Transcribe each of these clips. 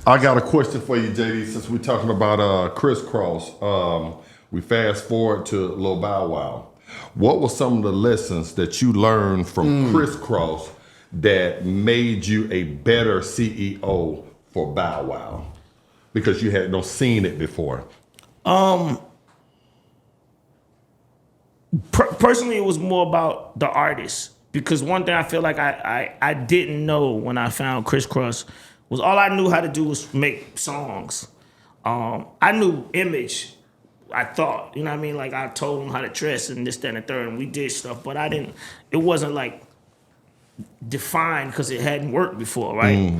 I got a question for you, JD. Since we're talking about crisscross, we fast forward to Lil Bow Wow. What were some of the lessons that you learned from crisscross that made you a better CEO for Bow Wow? Because you had no seen it before. Personally, it was more about the artist. Because one thing I feel like I didn't know when I found Crisscross was all I knew how to do was make songs. I knew image, I thought. You know what I mean? Like I told him how to dress and this, that, and the third, and we did stuff. But it wasn't like defined because it hadn't worked before, right?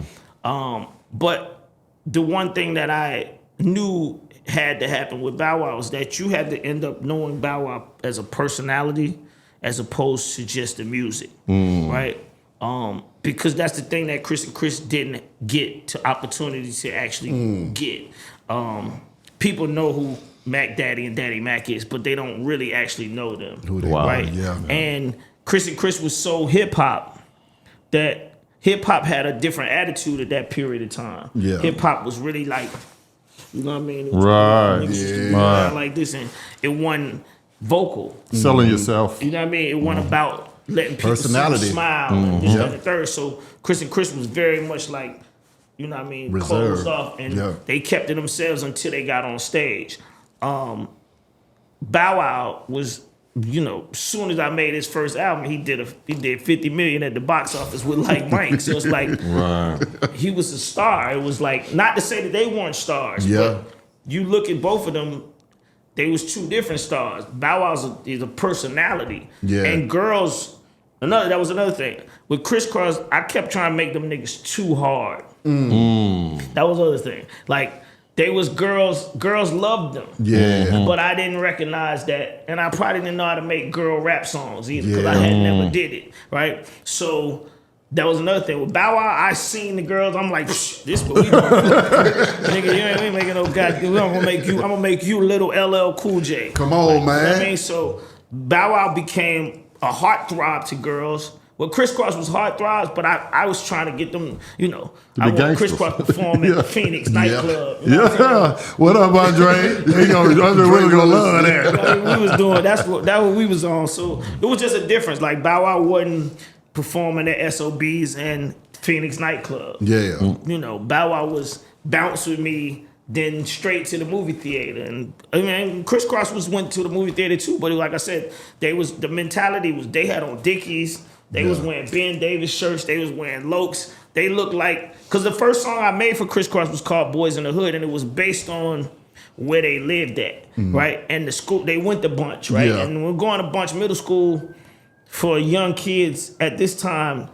But the one thing that I knew had to happen with Bow Wow was that you had to end up knowing Bow Wow as a personality as opposed to just the music, right? Because that's the thing that Chris and Chris didn't get to opportunity to actually get. People know who Mac Daddy and Daddy Mac is, but they don't really actually know them, right? Yeah. And Chris and Chris was so hip hop that hip hop had a different attitude at that period of time. Yeah. Hip hop was really like, you know what I mean? It was Right. niggas used to be around like this, and it wasn't vocal. Selling yourself. You know what I mean? It wasn't about letting people see you Personality. smile and this, that, and the third. So Chris and Chris was very much like, you know what I mean, Reserved. closed off, and Yeah. they kept to themselves until they got on stage. Bow Wow was, you know, as soon as I made his first album, he did 50 million at the box office with like Mike. So it's like he was a star. It was like, not to say that they weren't stars, Yeah. but you look at both of them, they was two different stars. Bow Wow is a personality. Yeah. And girls, that was another thing. With Crisscross, I kept trying to make them niggas too hard. That was the other thing. Like, they was girls loved them. Yeah. But I didn't recognize that. And I probably didn't know how to make girl rap songs either, because I Yeah. had never did it, right? So that was another thing. With Bow Wow, I seen the girls, I'm like, this what we doing. Nigga, you ain't making no goddamn, I'm gonna make you little LL Cool J. Come on, You know what man. I mean? So Bow Wow became a heartthrob to girls. Well, Crisscross was heartthrobs, but I was trying to get them, you know, To I be want gangsters. Crisscross perform at Yeah. Phoenix nightclub. You know what I'm saying? Yeah. What up, Andre? Andre really gonna love that. Like, we was doing that what we was on. So it was just a difference. Like Bow Wow wasn't performing at SOBs and Phoenix nightclub. Yeah. You know, Bow Wow was bounce with me, then straight to the movie theater. And I mean, Crisscross went to the movie theater too. But like I said, the mentality was they had on Dickies. They was wearing Ben Davis shirts. They was wearing Lokes. They looked like, because the first song I made for Crisscross was called Boys in the Hood, and it was based on where they lived at, right? And the school, they went to Bunch, right? Yeah. And we're going to Bunch Middle School for young kids at this time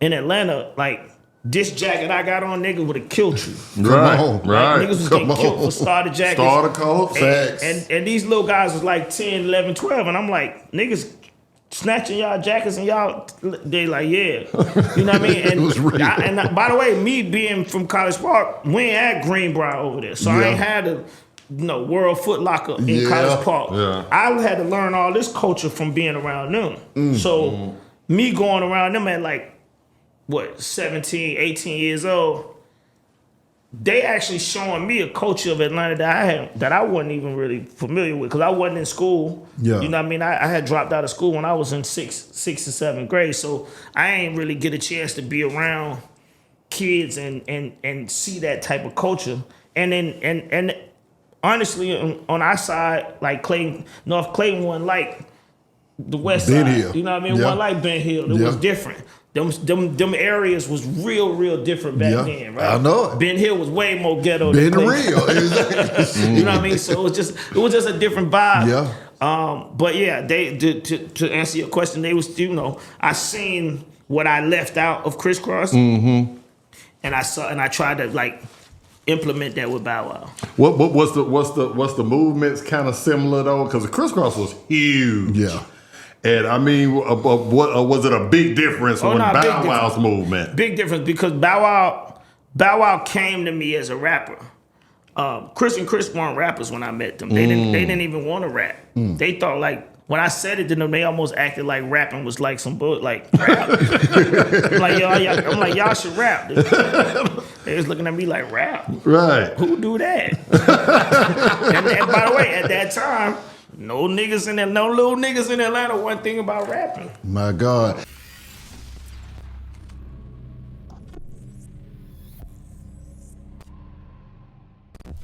in Atlanta. Like, this jacket I got on, nigga, would have killed you. Right, on. right. Niggas was getting killed for starter jackets. Starter coat. Facts. And these little guys was like 10, 11, 12. And I'm like, niggas snatching y'all jackets and y'all, they like, yeah. You know what I mean? And, It was real. by the way, me being from College Park, we ain't had Greenbrier over there. So I Yeah. ain't had a World Foot Locker in Yeah. College Park. Yeah. I had to learn all this culture from being around them. So me going around them at like, 17, 18 years old, they actually showing me a culture of Atlanta that I wasn't even really familiar with, because I wasn't in school. Yeah. You know what I mean? I had dropped out of school when I was in sixth or seventh grade, so I ain't really get a chance to be around kids and see that type of culture. And then and honestly, on our side, like North Clayton wasn't like the West Ben Side. Hill. You know what I mean? It Yeah. wasn't like Ben Hill. It Yeah. was different. Them areas was real different back Yeah. then, right? I know it. Ben Hill was way more ghetto Been than real. Clayton. Exactly. You know what I mean? So it was just a different vibe. Yeah. But yeah, to answer your question, they was, you know, I seen what I left out of Crisscross, and I tried to like implement that with Bow Wow. What's the movements kind of similar though? Because the crisscross was huge. Yeah. And I mean, what was it a big difference Oh, when nah, big Bow Wow's movement? Big difference, because Bow Wow came to me as a rapper. Chris and Chris weren't rappers when I met them. They didn't even want to rap. They thought like when I said it to them, they almost acted like rapping was like some bull, like rap. I'm like, y'all should rap. They was looking at me like, rap? Right. Who do that? and by the way, at that time, no little niggas in Atlanta one thing about rapping. My God.